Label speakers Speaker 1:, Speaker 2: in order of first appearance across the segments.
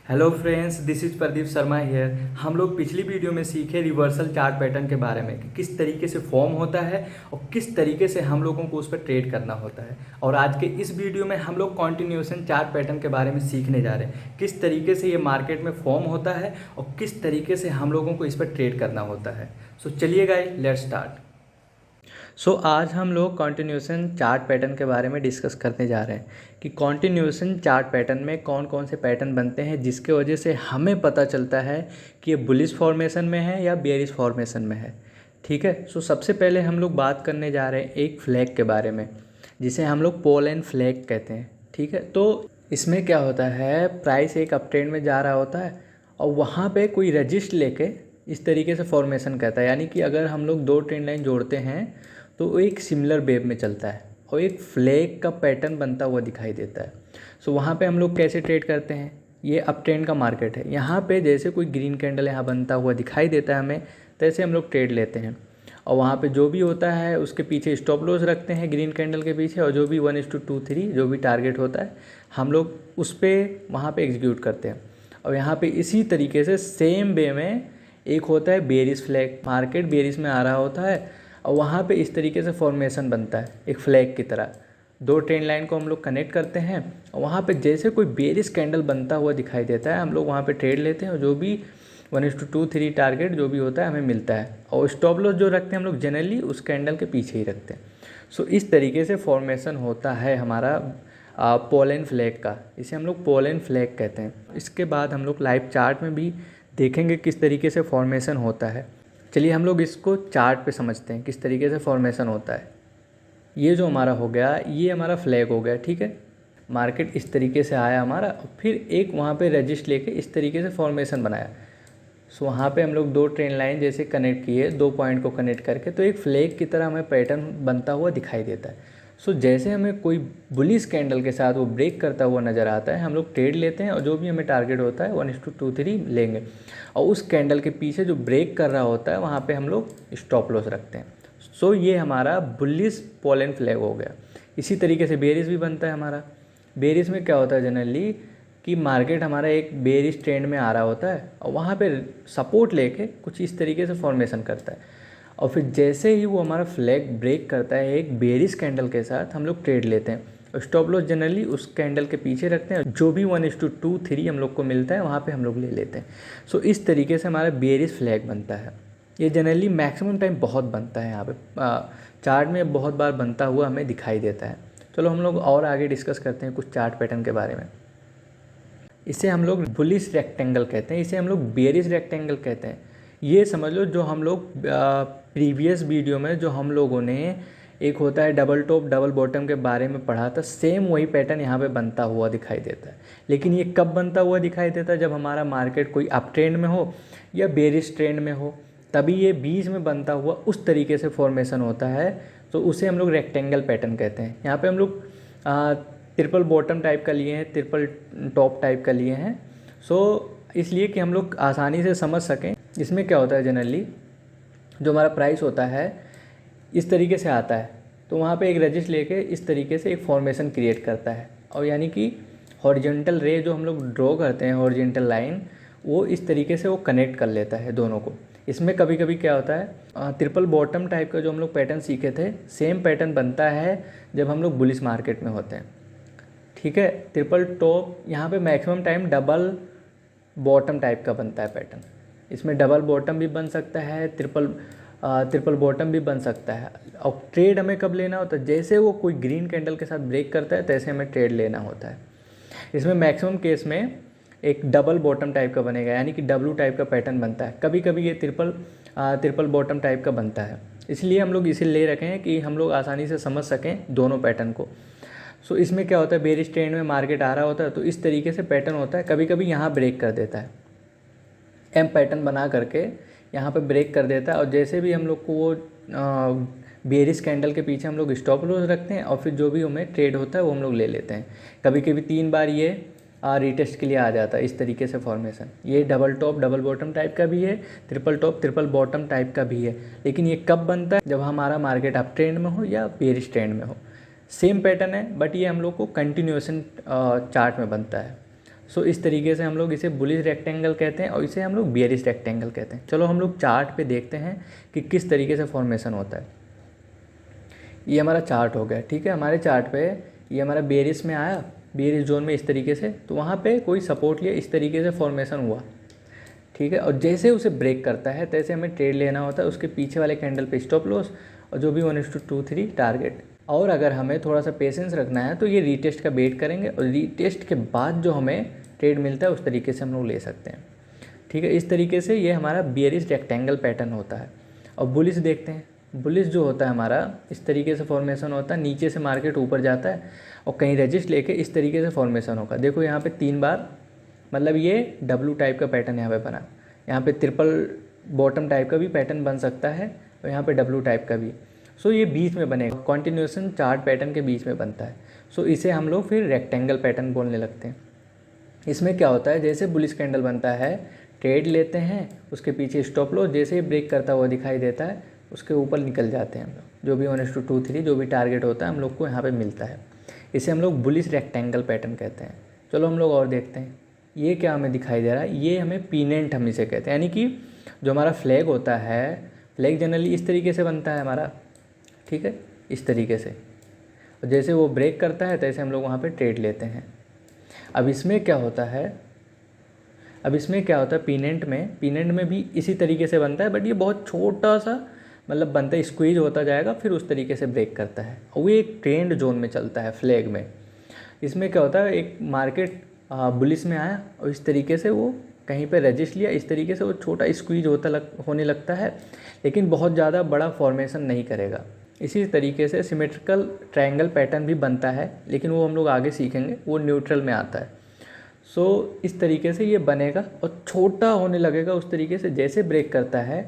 Speaker 1: Hello friends, this is Pradeep Sharma here. हम लोग पिछली वीडियो में सीखे रिवर्सल चार्ट पैटर्न के बारे में कि किस तरीके से फॉर्म होता है और किस तरीके से हम लोगों को उस पर ट्रेड करना होता है। और आज के इस वीडियो में हम लोग कॉन्टिन्यूएशन चार्ट पैटर्न के बारे में सीखने जा रहे हैं, किस तरीके से ये मार्केट में फॉर्म होता है और किस तरीके से हम लोगों को इस पर ट्रेड करना होता है। सो चलिए गाइस, लेट्स स्टार्ट। आज हम लोग कॉन्टिन्यूएशन चार्ट पैटर्न के बारे में डिस्कस करने जा रहे हैं कि कॉन्टिन्यूएशन चार्ट पैटर्न में कौन कौन से पैटर्न बनते हैं जिसके वजह से हमें पता चलता है कि ये बुलिश फॉर्मेशन में है या बेयरिश फॉर्मेशन में है। ठीक है। सबसे पहले हम लोग बात करने जा रहे हैं एक फ्लैग के बारे में जिसे हम लोग पोल एंड फ्लैग कहते हैं। ठीक है। तो इसमें क्या होता है, प्राइस एक अप ट्रेंड में जा रहा होता है और वहाँ पे कोई रजिस्ट लेके इस तरीके से फॉर्मेशन करता है, यानी कि अगर हम लोग दो ट्रेंड लाइन जोड़ते हैं तो वो एक सिमिलर वेव में चलता है और एक फ्लैग का पैटर्न बनता हुआ दिखाई देता है। वहाँ पे हम लोग कैसे ट्रेड करते हैं, ये अप ट्रेंड का मार्केट है, यहाँ पे जैसे कोई ग्रीन कैंडल यहाँ बनता हुआ दिखाई देता है हमें, तैसे हम लोग ट्रेड लेते हैं और वहाँ पे जो भी होता है उसके पीछे स्टॉप लॉस रखते हैं ग्रीन कैंडल के पीछे, और जो भी 1:2 3 जो भी टारगेट होता है हम लोग उस पर वहाँ पे एग्जीक्यूट करते हैं। और यहाँ पे इसी तरीके से सेम वे में एक होता है बेरिश फ्लैग, मार्केट बेरिश में आ रहा होता है और वहाँ पे इस तरीके से फॉर्मेशन बनता है एक फ्लैग की तरह। दो ट्रेंड लाइन को हम लोग कनेक्ट करते हैं और वहाँ पे जैसे कोई बेरिश कैंडल बनता हुआ दिखाई देता है हम लोग वहाँ पे ट्रेड लेते हैं और जो भी 1:2 3 टारगेट जो भी होता है हमें मिलता है, और स्टॉप लॉस जो रखते हैं हम लोग जनरली उस कैंडल के पीछे ही रखते हैं। इस तरीके से फॉर्मेशन होता है हमारा पोल एंड फ्लैग का, इसे हम लोग पोल एंड फ्लैग कहते हैं। इसके बाद हम लोग लाइव चार्ट में भी देखेंगे किस तरीके से फॉर्मेशन होता है। चलिए हम लोग इसको चार्ट पे समझते हैं किस तरीके से फॉर्मेशन होता है। ये जो हमारा हो गया, ये हमारा फ्लैग हो गया। ठीक है। मार्केट इस तरीके से आया हमारा, फिर एक वहाँ पे रजिस्ट लेके इस तरीके से फॉर्मेशन बनाया। वहाँ पे हम लोग दो ट्रेंड लाइन जैसे कनेक्ट किए, दो पॉइंट को कनेक्ट करके, तो एक फ्लैग की तरह हमें पैटर्न बनता हुआ दिखाई देता है। जैसे हमें कोई बुलिश कैंडल के साथ वो ब्रेक करता हुआ नज़र आता है हम लोग ट्रेड लेते हैं और जो भी हमें टारगेट होता है 1:2 3 लेंगे, और उस कैंडल के पीछे जो ब्रेक कर रहा होता है वहाँ पे हम लोग स्टॉप लॉस रखते हैं। ये हमारा बुलिश पोल एंड फ्लैग हो गया। इसी तरीके से बेरिश भी बनता है हमारा। बेरिश में क्या होता है जनरली कि मार्केट हमारा एक बेरिश ट्रेंड में आ रहा होता है और वहाँ पे सपोर्ट लेके कुछ इस तरीके से फॉर्मेशन करता है, और फिर जैसे ही वो हमारा फ्लैग ब्रेक करता है एक बेरिश कैंडल के साथ हम लोग ट्रेड लेते हैं और स्टॉप लॉस जनरली उस कैंडल के पीछे रखते हैं, जो भी 1:2 3 हम लोग को मिलता है वहाँ पे हम लोग ले लेते हैं। इस तरीके से हमारा बेरिश फ्लैग बनता है। ये जनरली मैक्सिमम टाइम बहुत बनता है, यहाँ पे चार्ट में बहुत बार बनता हुआ हमें दिखाई देता है। चलो हम लोग और आगे डिस्कस करते हैं कुछ चार्ट पैटर्न के बारे में। इसे हम लोग बुलिश रेक्टेंगल कहते हैं, इसे हम लोग बेरिश रेक्टेंगल कहते हैं। ये समझ लो जो हम लोग प्रीवियस वीडियो में जो हम लोगों ने एक होता है डबल टॉप डबल बॉटम के बारे में पढ़ा था, सेम वही पैटर्न यहाँ पे बनता हुआ दिखाई देता है। लेकिन ये कब बनता हुआ दिखाई देता है, जब हमारा मार्केट कोई अप ट्रेंड में हो या बेरिश ट्रेंड में हो, तभी ये बीच में बनता हुआ उस तरीके से फॉर्मेशन होता है। उसे हम लोग रेक्टेंगल पैटर्न कहते हैं। यहाँ पर हम लोग ट्रिपल बॉटम टाइप का लिए हैं, ट्रिपल टॉप टाइप का लिए हैं। इसलिए कि हम लोग आसानी से समझ सकें। इसमें क्या होता है जनरली जो हमारा प्राइस होता है इस तरीके से आता है, तो वहाँ पे एक रजिस्ट लेके इस तरीके से एक फॉर्मेशन क्रिएट करता है, और यानी कि हॉरिजॉन्टल रे जो हम लोग ड्रॉ करते हैं, हॉरिजॉन्टल लाइन, वो इस तरीके से वो कनेक्ट कर लेता है दोनों को। इसमें कभी कभी क्या होता है ट्रिपल बॉटम टाइप का जो हम लोग पैटर्न सीखे थे, सेम पैटर्न बनता है जब हम लोग बुलिश मार्केट में होते हैं। ठीक है। ट्रिपल टॉप यहाँ पे maximum time double bottom type का बनता है पैटर्न। इसमें डबल बॉटम भी बन सकता है, ट्रिपल बॉटम भी बन सकता है। और ट्रेड हमें कब लेना होता है, जैसे वो कोई ग्रीन कैंडल के साथ ब्रेक करता है तैसे हमें ट्रेड लेना होता है। इसमें मैक्सिमम केस में एक डबल बॉटम टाइप का बनेगा, यानी कि डब्लू टाइप का पैटर्न बनता है। कभी कभी ये ट्रिपल बॉटम टाइप का बनता है, इसलिए हम लोग इसे ले रखे हैं कि हम लोग आसानी से समझ सकें दोनों पैटर्न को। इसमें क्या होता है, बेरिश ट्रेंड में मार्केट आ रहा होता है तो इस तरीके से पैटर्न होता है, कभी कभी यहाँ ब्रेक कर देता है, एम पैटर्न बना करके यहाँ पे ब्रेक कर देता है, और जैसे भी हम लोग को वो बेरिश कैंडल के पीछे हम लोग स्टॉप लॉस रखते हैं और फिर जो भी हमें ट्रेड होता है वो हम लोग ले लेते हैं। कभी कभी 3 बार ये रीटेस्ट के लिए आ जाता है इस तरीके से फॉर्मेशन। ये double top double bottom type का भी है, triple top triple bottom type का भी है। लेकिन ये कब बनता है, जब हमारा मार्केट अप ट्रेंड में हो या बेरिश ट्रेंड में हो। सेम पैटर्न है, बट ये हम लोग को कंटिन्यूएशन चार्ट में बनता है। सो इस तरीके से हम लोग इसे बुलिश रेक्टेंगल कहते हैं और इसे हम लोग बेयरिश रेक्टेंगल कहते हैं। चलो हम लोग चार्ट पे देखते हैं कि किस तरीके से फॉर्मेशन होता है। ये हमारा चार्ट हो गया, ठीक है। हमारे चार्ट पे ये हमारा बेयरिश में आया, बेयरिश जोन में इस तरीके से, तो वहाँ पे कोई सपोर्ट लिया, इस तरीके से फॉर्मेशन हुआ, ठीक है। और जैसे उसे ब्रेक करता है तैसे हमें ट्रेड लेना होता है, उसके पीछे वाले कैंडल पे स्टॉप लॉस और जो भी 1:2 3 टारगेट। और अगर हमें थोड़ा सा पेशेंस रखना है तो ये रीटेस्ट का वेट करेंगे और रीटेस्ट के बाद जो हमें ट्रेड मिलता है उस तरीके से हम लोग ले सकते हैं, ठीक है। इस तरीके से ये हमारा बेयरिश रेक्टेंगल पैटर्न होता है। और बुलिश देखते हैं, बुलिश जो होता है हमारा इस तरीके से फॉर्मेशन होता है, नीचे से मार्केट ऊपर जाता है और कहीं रजिस्ट लेके इस तरीके से फॉर्मेशन होगा। देखो यहाँ पे 3 बार, मतलब ये डब्लू टाइप का पैटर्न यहाँ पे बना, यहाँ पे ट्रिपल बॉटम टाइप का भी पैटर्न बन सकता है और यहाँ पे डब्लू टाइप का भी। सो ये बीच में बनेगा, कॉन्टिन्यूएशन चार्ट पैटर्न के बीच में बनता है। सो इसे हम लोग फिर रेक्टेंगल पैटर्न बोलने लगते हैं। इसमें क्या होता है, जैसे बुलिश कैंडल बनता है ट्रेड लेते हैं, उसके पीछे स्टॉप लॉस जैसे ही ब्रेक करता हुआ दिखाई देता है उसके ऊपर निकल जाते हैं हम लोग, जो भी 1:2 3 जो भी टारगेट होता है हम लोग को यहाँ पे मिलता है। इसे हम लोग बुलिश रेक्टेंगल पैटर्न कहते हैं। चलो हम लोग और देखते हैं, ये क्या हमें दिखाई दे रहा है, ये हमें पीनेंट हम इसे कहते हैं। यानी कि जो हमारा फ्लैग होता है, फ्लैग जनरली इस तरीके से बनता है हमारा, ठीक है, इस तरीके से। और जैसे वो ब्रेक करता है तैसे हम लोग वहाँ पे ट्रेड लेते हैं। अब इसमें क्या होता है, पीनेंट में भी इसी तरीके से बनता है, बट ये बहुत छोटा सा मतलब बनता है, स्क्वीज होता जाएगा फिर उस तरीके से ब्रेक करता है और वो एक ट्रेंड जोन में चलता है फ्लैग में। इसमें क्या होता है, एक मार्केट बुलिश में आया और इस तरीके से वो कहीं पे रजिस्ट लिया, इस तरीके से वो छोटा स्क्वीज होने लगता है, लेकिन बहुत ज़्यादा बड़ा फॉर्मेशन नहीं करेगा। इसी तरीके से सिमेट्रिकल ट्रायंगल पैटर्न भी बनता है, लेकिन वो हम लोग आगे सीखेंगे, वो न्यूट्रल में आता है। सो इस तरीके से ये बनेगा और छोटा होने लगेगा उस तरीके से, जैसे ब्रेक करता है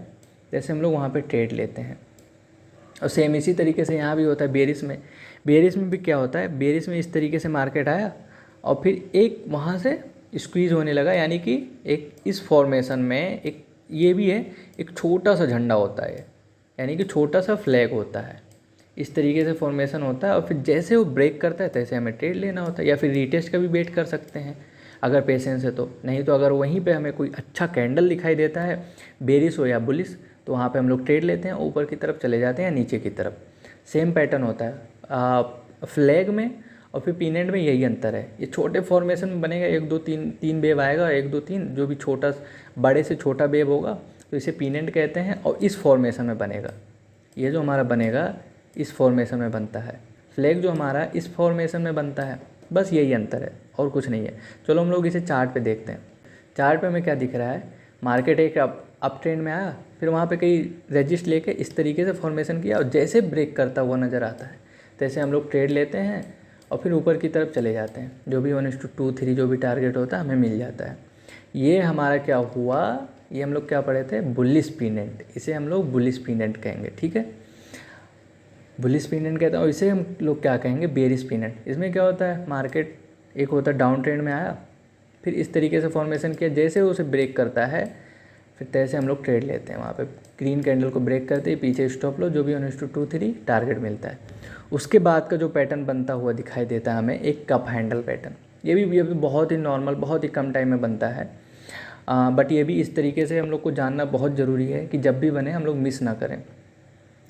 Speaker 1: जैसे हम लोग वहाँ पे ट्रेड लेते हैं। और सेम इसी तरीके से यहाँ भी होता है बेयरिश में भी क्या होता है, बेयरिश में इस तरीके से मार्केट आया और फिर एक वहाँ से स्क्वीज़ होने लगा, यानी कि एक इस फॉर्मेशन में एक ये भी है, एक छोटा सा झंडा होता है, यानी कि छोटा सा फ्लैग होता है, इस तरीके से फॉर्मेशन होता है। और फिर जैसे वो ब्रेक करता है तैसे हमें ट्रेड लेना होता है, या फिर रीटेस्ट का भी वेट कर सकते हैं अगर पेशेंस है तो। नहीं तो अगर वहीं पे हमें कोई अच्छा कैंडल दिखाई देता है, बेरिश हो या बुलिश, तो वहाँ पे हम लोग ट्रेड लेते हैं, ऊपर की तरफ चले जाते हैं या नीचे की तरफ। सेम पैटर्न होता है फ्लैग में और फिर पीनेंट में, यही अंतर है। ये छोटे फॉर्मेशन में बनेगा, 1 2 3 वेव आएगा, 1 2 3 जो भी छोटा बड़े से छोटा वेव होगा तो इसे पीनेंट कहते हैं और इस फॉर्मेशन में बनेगा। ये जो हमारा बनेगा इस फॉर्मेशन में बनता है, फ्लैग जो हमारा इस फॉर्मेशन में बनता है, बस यही अंतर है और कुछ नहीं है। चलो हम लोग इसे चार्ट पे देखते हैं। चार्ट पे हमें क्या दिख रहा है, मार्केट एक अप ट्रेंड में आया, फिर वहाँ पे कहीं रजिस्ट लेके इस तरीके से फॉर्मेशन किया और जैसे ब्रेक करता हुआ नज़र आता है तैसे हम लोग ट्रेड लेते हैं और फिर ऊपर की तरफ चले जाते हैं, जो भी 1:2 3 जो भी टारगेट होता है हमें मिल जाता है। ये हमारा क्या हुआ, ये हम लोग क्या पढ़े थे, बुलिश पीनेंट, इसे हम लोग बुलिश पीनेंट कहेंगे, ठीक है, बुलिश पीनेंट कहते हैं। और इसे हम लोग क्या कहेंगे, बेरिश पीनेंट। इसमें क्या होता है, मार्केट एक होता है डाउन ट्रेंड में आया, फिर इस तरीके से फॉर्मेशन किया, जैसे उसे ब्रेक करता है फिर तैसे हम लोग ट्रेड लेते हैं। वहाँ पे ग्रीन कैंडल को ब्रेक करते ही पीछे स्टॉप लो, जो भी 1:2 3 टारगेट मिलता है। उसके बाद का जो पैटर्न बनता हुआ दिखाई देता है हमें, एक कप हैंडल पैटर्न। ये भी बहुत ही नॉर्मल, बहुत ही कम टाइम में बनता है, बट ये भी इस तरीके से हम लोग को जानना बहुत ज़रूरी है कि जब भी बने हम लोग मिस ना करें।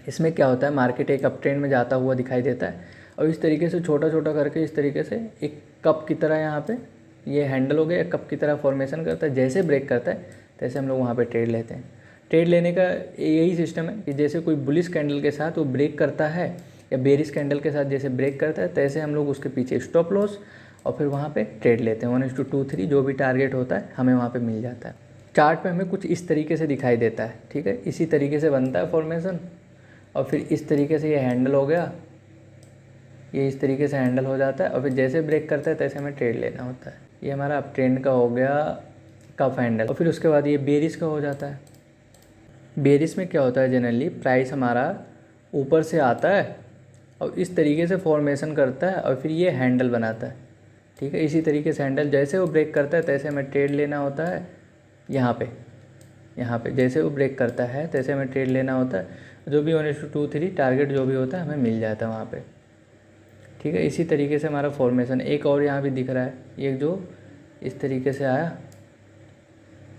Speaker 1: इसमें क्या होता है, मार्केट एक अप ट्रेंड में जाता हुआ दिखाई देता है और इस तरीके से छोटा छोटा करके इस तरीके से एक कप की तरह यहाँ पे ये हैंडल हो गया, कप की तरह फॉर्मेशन करता है, जैसे ब्रेक करता है तैसे हम लोग वहाँ पे ट्रेड लेते हैं। ट्रेड लेने का यही सिस्टम है कि जैसे कोई बुलिश कैंडल के साथ वो ब्रेक करता है या बेरिश कैंडल के साथ जैसे ब्रेक करता है तैसे हम लोग उसके पीछे स्टॉप लॉस और फिर वहाँ पे ट्रेड लेते हैं। 1:2 3 जो भी टारगेट होता है हमें वहाँ पे मिल जाता है। चार्ट पे हमें कुछ इस तरीके से दिखाई देता है, ठीक है, इसी तरीके से बनता है फॉर्मेशन और फिर इस तरीके से ये हैंडल हो गया, ये इस तरीके से हैंडल हो जाता है और फिर जैसे ब्रेक करता है तैसे हमें ट्रेड लेना होता है। ये हमारा अप ट्रेंड का हो गया कप हैंडल। और फिर उसके बाद ये बेरिश का हो जाता है। बेरिश में क्या होता है, जनरली प्राइस हमारा ऊपर से आता है और इस तरीके से फॉर्मेशन करता है और फिर ये हैंडल बनाता है, ठीक है, इसी तरीके से हैंडल जैसे वो ब्रेक करता है तैसे हमें ट्रेड लेना होता है। यहाँ पे जैसे वो ब्रेक करता है तैसे हमें ट्रेड लेना होता है, जो भी 1:2 3 टारगेट जो भी होता है हमें मिल जाता है वहाँ पे, ठीक है। इसी तरीके से हमारा फॉर्मेशन एक और यहाँ भी दिख रहा है, ये जो इस तरीके से आया,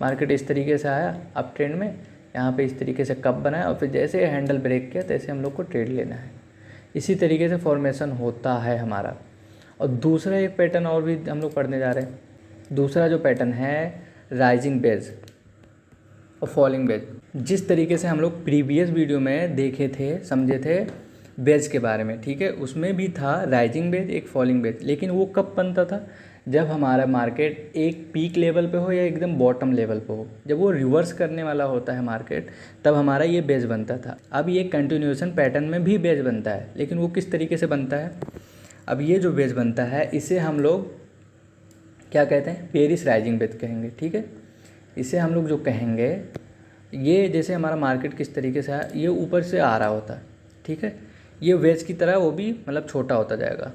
Speaker 1: मार्केट इस तरीके से आया अप ट्रेंड में, यहाँ पे इस तरीके से कप बनाया और फिर जैसे हैंडल ब्रेक किया तैसे हम लोग को ट्रेड लेना है। इसी तरीके से फॉर्मेशन होता है हमारा। और दूसरा एक पैटर्न और भी हम लोग पढ़ने जा रहे हैं। दूसरा जो पैटर्न है राइजिंग बेज और फॉलिंग बेज। जिस तरीके से हम लोग प्रीवियस वीडियो में देखे थे, समझे थे बेज के बारे में, ठीक है, उसमें भी था राइजिंग बेज एक फॉलिंग बेज। लेकिन वो कब बनता था? जब हमारा मार्केट एक पीक लेवल पे हो या एकदम बॉटम लेवल पे हो, जब वो रिवर्स करने वाला होता है मार्केट, तब हमारा ये बेज बनता था। अब ये कंटिन्यूएशन पैटर्न में भी बेज बनता है, लेकिन वो किस तरीके से बनता है? अब ये जो बेज बनता है इसे हम लोग क्या कहते हैं? बेरिश राइजिंग बेज कहेंगे, ठीक है। इसे हम लोग जो कहेंगे, ये जैसे हमारा मार्केट किस तरीके से है, ये ऊपर से आ रहा होता है, ठीक है, ये वेज की तरह वो भी मतलब छोटा होता जाएगा।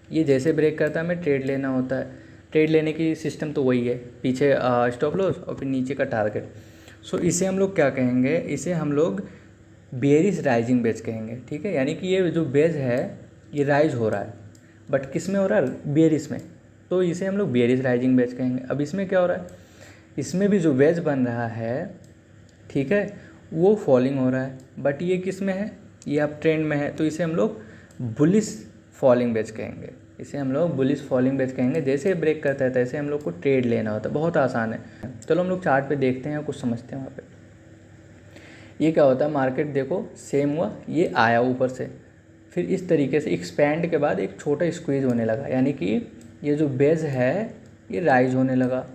Speaker 1: ये जैसे ब्रेक करता है हमें ट्रेड लेना होता है। ट्रेड लेने की सिस्टम तो वही है, पीछे स्टॉप लॉस और फिर नीचे का टारगेट। सो इसे हम लोग क्या कहेंगे? इसे हम लोग बेरिश राइजिंग बेज कहेंगे, ठीक है। यानी कि ये जो बेज है ये राइज हो रहा है, बट किस में हो रहा है? बेरिश में, तो इसे हम लोग बेरिश राइजिंग बेज कहेंगे। अब इसमें क्या हो रहा है? इसमें भी जो वेज बन रहा है, ठीक है, वो फॉलिंग हो रहा है, बट ये किस में है? ये अप ट्रेंड में है, तो इसे हम लोग बुलिश फॉलिंग बेज कहेंगे। इसे हम लोग बुलिश फॉलिंग बेज कहेंगे। जैसे ब्रेक करता है तैसे हम लोग को ट्रेड लेना होता है। बहुत आसान है। चलो हम लोग चार्ट पे देखते हैं, कुछ समझते हैं वहाँ पे। ये क्या होता है? मार्केट देखो सेम हुआ, ये आया ऊपर से, फिर इस तरीके से एक्सपैंड के बाद एक छोटा स्क्वीज होने लगा, यानी कि ये जो बेज है ये राइज होने लगा।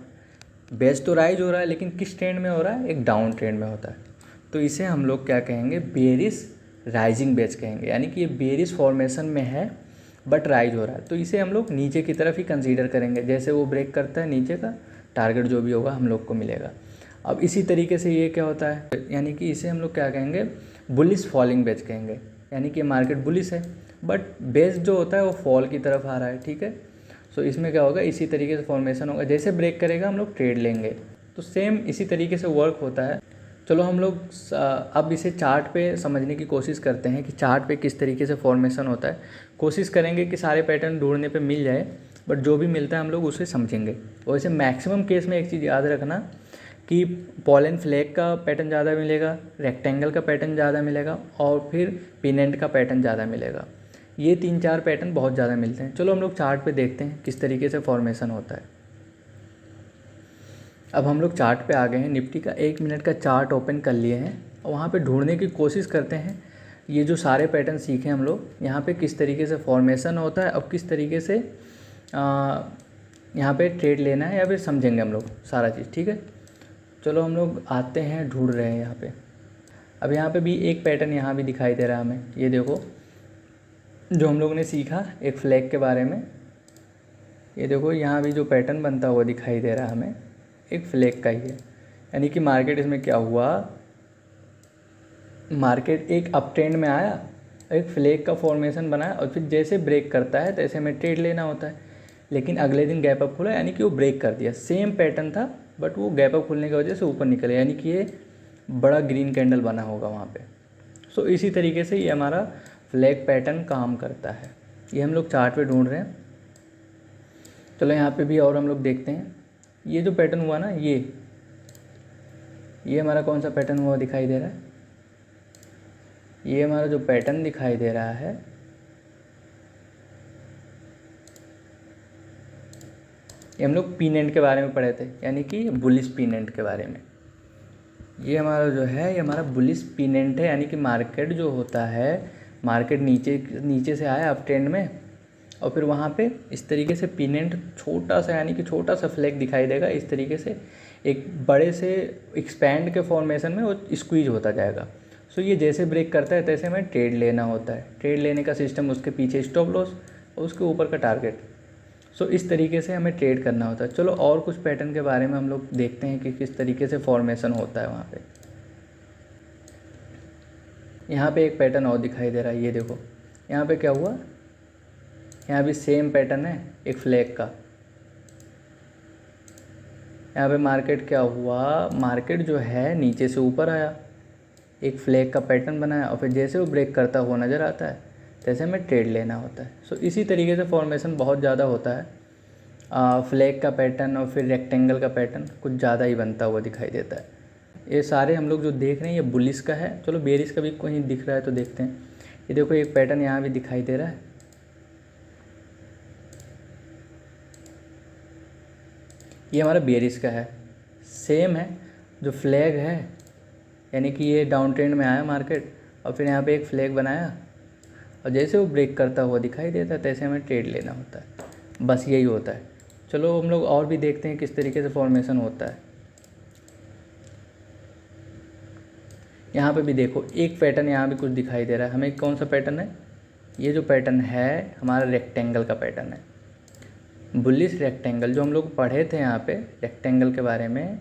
Speaker 1: बेज तो राइज हो रहा है, लेकिन किस ट्रेंड में हो रहा है? एक डाउन ट्रेंड में होता है। तो इसे हम लोग क्या कहेंगे? बेरिश राइजिंग बेज कहेंगे। यानी कि ये बेरिश फॉर्मेशन में है बट राइज हो रहा है, तो इसे हम लोग नीचे की तरफ ही कंसीडर करेंगे। जैसे वो ब्रेक करता है, नीचे का टारगेट जो भी होगा हम लोग को मिलेगा। अब इसी तरीके से ये क्या होता है, यानी कि इसे हम लोग क्या कहेंगे? बुलिश फॉलिंग बेज कहेंगे। यानी कि मार्केट बुलिश है बट बेज जो होता है वो फॉल की तरफ आ रहा है, ठीक है। सो इसमें क्या होगा? इसी तरीके से फॉर्मेशन होगा, जैसे ब्रेक करेगा हम लोग ट्रेड लेंगे। तो सेम इसी तरीके से वर्क होता है। चलो हम लोग अब इसे चार्ट पे समझने की कोशिश करते हैं कि चार्ट पे किस तरीके से फॉर्मेशन होता है। कोशिश करेंगे कि सारे पैटर्न ढूंढने पे मिल जाए, बट जो भी मिलता है हम लोग उसे समझेंगे। वैसे मैक्सिमम केस में एक चीज़ याद रखना कि पॉलन फ्लैग का पैटर्न ज़्यादा मिलेगा, रेक्टेंगल का पैटर्न ज़्यादा मिलेगा और फिर पिनेंट का पैटर्न ज़्यादा मिलेगा। ये 3-4 पैटर्न बहुत ज़्यादा मिलते हैं। चलो हम लोग चार्ट पे देखते हैं किस तरीके से फॉर्मेशन होता है। अब हम लोग चार्ट पे आ गए हैं। निफ्टी का 1 मिनट का चार्ट ओपन कर लिए हैं और वहाँ पे ढूंढने की कोशिश करते हैं ये जो सारे पैटर्न सीखे हम लोग, यहाँ पे किस तरीके से फॉर्मेशन होता है और किस तरीके से यहाँ पे ट्रेड लेना है, या फिर समझेंगे हम लोग सारा चीज़, ठीक है। चलो हम लोग आते हैं, ढूंढ रहे हैं यहाँ पे। अब यहाँ पे भी एक पैटर्न यहाँ भी दिखाई दे रहा है हमें। ये देखो जो हम लोग ने सीखा एक फ्लैग के बारे में, ये देखो यहाँ भी जो पैटर्न बनता हुआ दिखाई दे रहा है हमें, एक फ्लैग का ही है। यानी कि मार्केट इसमें क्या हुआ? मार्केट एक अप ट्रेंड में आया, एक फ्लैग का फॉर्मेशन बनाया और फिर जैसे ब्रेक करता है तैसे हमें ट्रेड लेना होता है। लेकिन अगले दिन गैप अप खुला, यानी कि वो ब्रेक कर दिया। सेम पैटर्न था बट वो गैप अप खुलने की वजह से ऊपर निकले, यानी कि ये बड़ा ग्रीन कैंडल बना होगा वहाँ पे। सो इसी तरीके से ये हमारा फ्लैग पैटर्न काम करता है। ये हम लोग चार्ट पे ढूंढ रहे हैं। चलो यहाँ पे भी और हम लोग देखते हैं। ये जो पैटर्न हुआ ना, ये हमारा कौन सा पैटर्न हुआ दिखाई दे रहा है? ये हमारा जो पैटर्न दिखाई दे रहा है, ये हम लोग पिनेंट के बारे में पढ़े थे, यानी कि बुलिश पिनेंट के बारे में। ये हमारा जो है ये हमारा बुलिश पिनेंट है। यानी कि मार्केट जो होता है, मार्केट नीचे से आया अप ट्रेंड में और फिर वहाँ पे इस तरीके से पिनेंट छोटा सा, यानी कि छोटा सा फ्लैग दिखाई देगा। इस तरीके से एक बड़े से एक्सपैंड के फॉर्मेशन में वो स्क्वीज होता जाएगा। सो ये जैसे ब्रेक करता है तैसे हमें ट्रेड लेना होता है। ट्रेड लेने का सिस्टम, उसके पीछे स्टॉप लॉस और उसके ऊपर का टारगेट। सो इस तरीके से हमें ट्रेड करना होता है। चलो और कुछ पैटर्न के बारे में हम लोग देखते हैं कि किस तरीके से फॉर्मेशन होता है वहाँ पे। यहाँ पे एक पैटर्न और दिखाई दे रहा है। ये देखो यहाँ पे क्या हुआ, यहाँ भी सेम पैटर्न है एक फ्लैग का। यहाँ पे मार्केट क्या हुआ, मार्केट जो है नीचे से ऊपर आया, एक फ्लैग का पैटर्न बनाया और फिर जैसे वो ब्रेक करता हुआ नज़र आता है तैसे हमें ट्रेड लेना होता है। सो इसी तरीके से फॉर्मेशन बहुत ज़्यादा होता है। फ्लैग का पैटर्न और फिर रेक्टेंगल का पैटर्न कुछ ज़्यादा ही बनता हुआ दिखाई देता है। ये सारे हम लोग जो देख रहे हैं ये बुलिश का है। चलो बेरिश का भी कहीं दिख रहा है तो देखते हैं। ये देखो एक पैटर्न यहाँ भी दिखाई दे रहा है। ये हमारा बेरिश का है, सेम है जो फ्लैग है, यानी कि ये डाउन ट्रेंड में आया मार्केट और फिर यहाँ पे एक फ्लैग बनाया और जैसे वो ब्रेक करता हुआ दिखाई देता है तैसे हमें ट्रेड लेना होता है। बस यही होता है। चलो हम लोग और भी देखते हैं किस तरीके से फॉर्मेशन होता है। यहाँ पे भी देखो एक पैटर्न यहाँ भी कुछ दिखाई दे रहा है। हमें कौन सा पैटर्न है? ये जो पैटर्न है हमारा रेक्टेंगल का पैटर्न है, बुलिश रेक्टेंगल। जो हम लोग पढ़े थे यहाँ पे रेक्टेंगल के बारे में,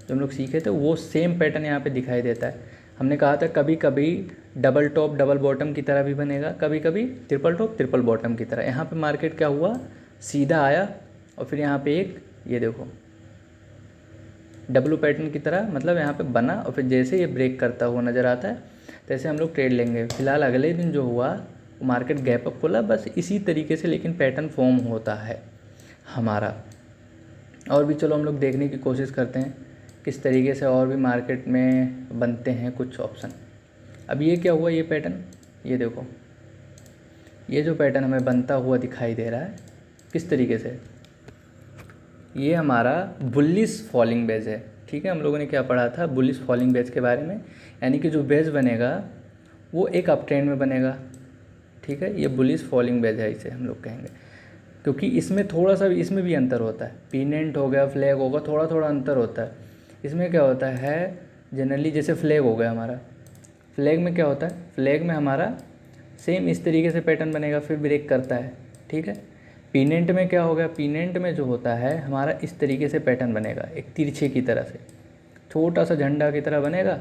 Speaker 1: जो हम लोग सीखे थे, वो सेम पैटर्न यहाँ पे दिखाई देता है। हमने कहा था कभी कभी डबल टॉप डबल बॉटम की तरह भी बनेगा, कभी कभी ट्रिपल टॉप ट्रिपल बॉटम की तरह। यहाँ पे मार्केट क्या हुआ, सीधा आया और फिर यहाँ पे एक ये देखो डब्लू पैटर्न की तरह, मतलब यहाँ पे बना और फिर जैसे ये ब्रेक करता हुआ नज़र आता है तैसे हम लोग ट्रेड लेंगे। फिलहाल अगले दिन जो हुआ वो मार्केट गैप अप खोला, बस इसी तरीके से लेकिन पैटर्न फॉर्म होता है हमारा। और भी चलो हम लोग देखने की कोशिश करते हैं किस तरीके से और भी मार्केट में बनते हैं कुछ ऑप्शन। अब ये क्या हुआ, ये पैटर्न, ये देखो ये जो पैटर्न हमें बनता हुआ दिखाई दे रहा है किस तरीके से, ये हमारा बुलिश फॉलिंग वेज है। ठीक है, हम लोगों ने क्या पढ़ा था बुलिश फॉलिंग वेज के बारे में, यानी कि जो वेज बनेगा वो एक अप ट्रेंड में बनेगा। ठीक है, ये बुलिश फॉलिंग वेज है इसे हम लोग कहेंगे, क्योंकि इसमें थोड़ा सा इसमें भी अंतर होता है। पीनेंट हो गया, फ्लैग होगा, थोड़ा थोड़ा अंतर होता है। इसमें क्या होता है जनरली, जैसे फ्लैग हो गया हमारा, फ्लैग में क्या होता है, फ्लैग में हमारा सेम इस तरीके से पैटर्न बनेगा फिर ब्रेक करता है। ठीक है, पीनेंट में क्या हो गया, पीनेंट में जो होता है हमारा इस तरीके से पैटर्न बनेगा, एक तिरछे की तरह से, छोटा सा झंडा की तरह बनेगा,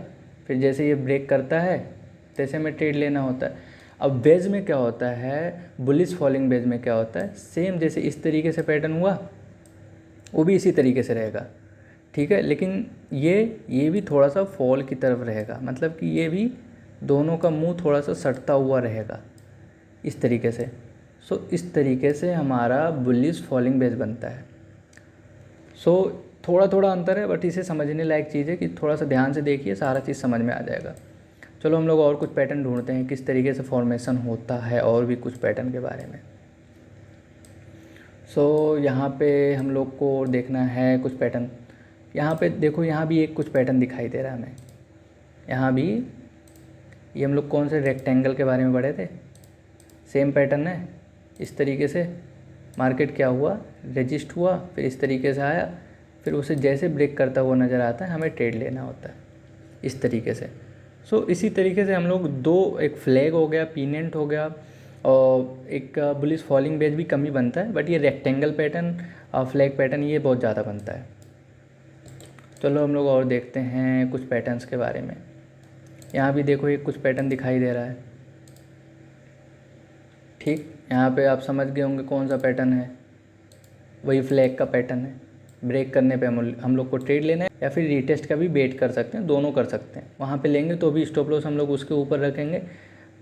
Speaker 1: फिर जैसे ये ब्रेक करता है तैसे में ट्रेड लेना होता है। अब बेज में क्या होता है, बुलिश फॉलिंग बेज में क्या होता है, सेम जैसे इस तरीके से पैटर्न हुआ वो भी इसी तरीके से रहेगा। ठीक है, लेकिन ये भी थोड़ा सा फॉल की तरफ रहेगा, मतलब कि ये भी दोनों का मुंह थोड़ा सा सटता हुआ रहेगा इस तरीके से। सो इस तरीके से हमारा बुलिश फॉलिंग बेज बनता है। सो थोड़ा थोड़ा अंतर है, बट इसे समझने लायक चीज़ है कि थोड़ा सा ध्यान से देखिए, सारा चीज़ समझ में आ जाएगा। चलो हम लोग और कुछ पैटर्न ढूंढते हैं किस तरीके से फॉर्मेशन होता है, और भी कुछ पैटर्न के बारे में। सो यहाँ पे हम लोग को देखना है कुछ पैटर्न। यहाँ पे देखो, यहाँ भी एक कुछ पैटर्न दिखाई दे रहा है हमें। यहाँ भी ये हम लोग कौन से रेक्टेंगल के बारे में पढ़े थे, सेम पैटर्न है। इस तरीके से मार्केट क्या हुआ, रजिस्ट हुआ, फिर इस तरीके से आया, फिर उसे जैसे ब्रेक करता हुआ नज़र आता है हमें ट्रेड लेना होता है इस तरीके से। सो इसी तरीके से हम लोग दो, एक फ्लैग हो गया, पीनेंट हो गया, और एक बुलिश फॉलिंग बेज भी कम ही बनता है, बट ये रेक्टेंगल पैटर्न और फ्लैग पैटर्न ये बहुत ज़्यादा बनता है। चलो हम लोग और देखते हैं कुछ पैटर्न्स के बारे में। यहाँ भी देखो एक कुछ पैटर्न दिखाई दे रहा है। ठीक, यहाँ पे आप समझ गए होंगे कौन सा पैटर्न है, वही फ्लैग का पैटर्न है। ब्रेक करने पे हम लोग को ट्रेड लेना है, या फिर रीटेस्ट का भी वेट कर सकते हैं, दोनों कर सकते हैं। वहाँ पे लेंगे तो भी स्टॉप लॉस हम लोग उसके ऊपर रखेंगे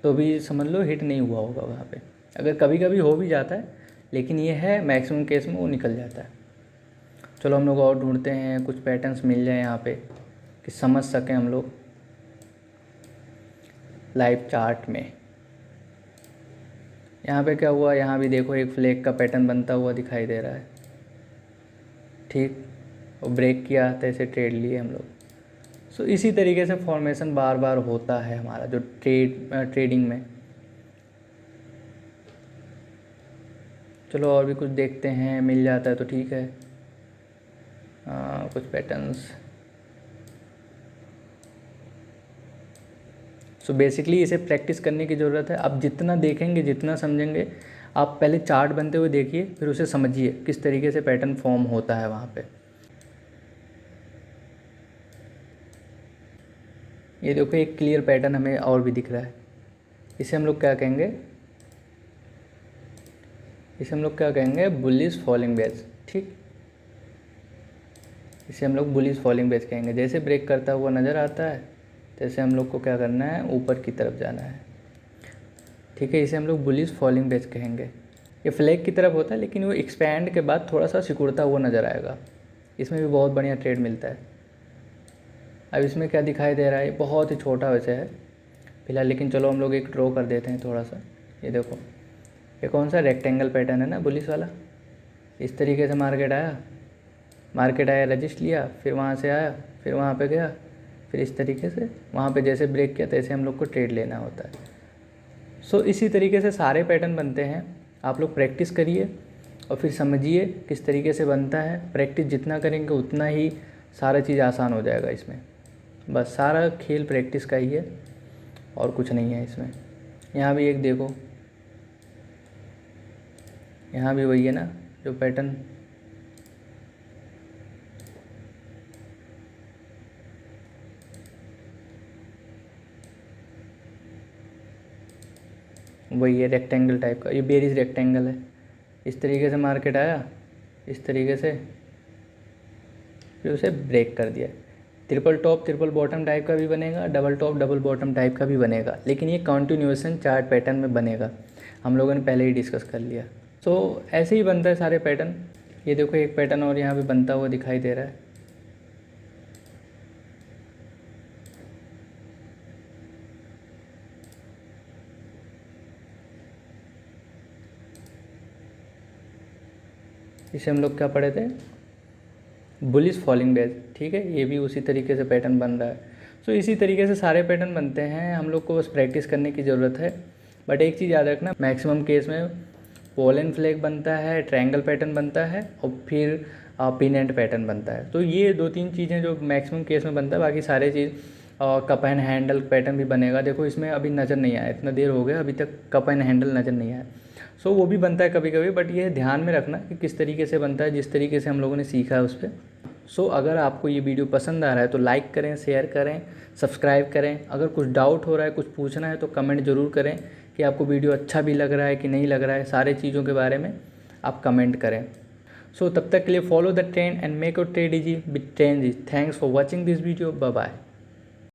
Speaker 1: तो भी समझ लो हिट नहीं हुआ होगा वहाँ पे। अगर कभी कभी हो भी जाता है, लेकिन ये है मैक्सिमम केस में वो निकल जाता है। चलो हम लोग और ढूंढते हैं कुछ पैटर्न्स मिल जाए यहाँ पे कि समझ सकें हम लोग लाइव चार्ट में। यहाँ पे क्या हुआ, यहाँ भी देखो एक फ्लैग का पैटर्न बनता हुआ दिखाई दे रहा है। ठीक, और ब्रेक किया तो ऐसे ट्रेड लिए हम लोग। सो इसी तरीके से फॉर्मेशन बार बार होता है हमारा जो ट्रेडिंग में। चलो और भी कुछ देखते हैं, मिल जाता है तो ठीक है। कुछ पैटर्न्स। सो बेसिकली इसे प्रैक्टिस करने की ज़रूरत है। आप जितना देखेंगे, जितना समझेंगे, आप पहले चार्ट बनते हुए देखिए, फिर उसे समझिए किस तरीके से पैटर्न फॉर्म होता है वहाँ पे। ये देखो एक क्लियर पैटर्न हमें और भी दिख रहा है। इसे हम लोग क्या कहेंगे, इसे हम लोग क्या कहेंगे, बुलिश फॉलिंग बेज। ठीक, इसे हम लोग बुलिश फॉलिंग बेज कहेंगे। जैसे ब्रेक करता हुआ नज़र आता है तैसे हम लोग को क्या करना है, ऊपर की तरफ जाना है। ठीक है, इसे हम लोग बुलिश फॉलिंग बेज कहेंगे। ये फ्लैग की तरफ होता है, लेकिन वो एक्सपैंड के बाद थोड़ा सा सिकुड़ता हुआ नज़र आएगा। इसमें भी बहुत बढ़िया ट्रेड मिलता है। अब इसमें क्या दिखाई दे रहा है, बहुत ही छोटा वैसे है फिलहाल, लेकिन चलो हम लोग एक ड्रॉ कर देते हैं थोड़ा सा। ये देखो, ये कौन सा रेक्टेंगल पैटर्न है ना, बुलिश वाला। इस तरीके से मार्केट आया, रजिस्ट लिया, फिर वहाँ से आया, फिर वहाँ पे गया, फिर इस तरीके से वहाँ पे जैसे ब्रेक किया तैसे हम लोग को ट्रेड लेना होता है। सो इसी तरीके से सारे पैटर्न बनते हैं। आप लोग प्रैक्टिस करिए और फिर समझिए किस तरीके से बनता है। प्रैक्टिस जितना करेंगे उतना ही सारा चीज़ आसान हो जाएगा इसमें। बस सारा खेल प्रैक्टिस का ही है और कुछ नहीं है इसमें। यहाँ भी एक देखो, यहाँ भी वही है ना जो पैटर्न, वही है रेक्टेंगल टाइप का। ये बेरिज रेक्टेंगल है। इस तरीके से मार्केट आया, इस तरीके से, फिर उसे ब्रेक कर दिया। Triple top triple bottom type का भी बनेगा, double top double bottom type का भी बनेगा, लेकिन ये कंटिन्यूएशन चार्ट पैटर्न में बनेगा। हम लोगों ने पहले ही डिस्कस कर लिया। सो ऐसे ही बनता है सारे पैटर्न। ये देखो एक पैटर्न और यहाँ पे बनता हुआ दिखाई दे रहा है। इसे हम लोग क्या पढ़े थे, बुलिश फॉलिंग वेज, ठीक है। ये भी उसी तरीके से पैटर्न बन रहा है। सो इसी तरीके से सारे पैटर्न बनते हैं। हम लोग को बस प्रैक्टिस करने की ज़रूरत है। बट एक चीज़ याद रखना, मैक्सिमम केस में पोलन फ्लैग बनता है, ट्रायंगल पैटर्न बनता है और फिर पिन एंड पैटर्न बनता है। तो ये 2-3 चीज़ें जो मैक्सिमम केस में बनता है। बाकी सारे चीज़ कप एंड हैंडल पैटर्न भी बनेगा। देखो इसमें अभी नज़र नहीं आया, इतना देर हो गया अभी तक कप एंड हैंडल नज़र नहीं आया। सो वो भी बनता है कभी कभी, बट ये ध्यान में रखना कि किस तरीके से बनता है, जिस तरीके से हम लोगों ने सीखा है उस पर। सो अगर आपको ये वीडियो पसंद आ रहा है तो लाइक करें, शेयर करें, सब्सक्राइब करें। अगर कुछ डाउट हो रहा है, कुछ पूछना है तो कमेंट ज़रूर करें कि आपको वीडियो अच्छा भी लग रहा है कि नहीं लग रहा है। सारे चीज़ों के बारे में आप कमेंट करें। सो तब तक के लिए follow the trend and make your trade easy with trend. Thanks for watching this video. Bye bye.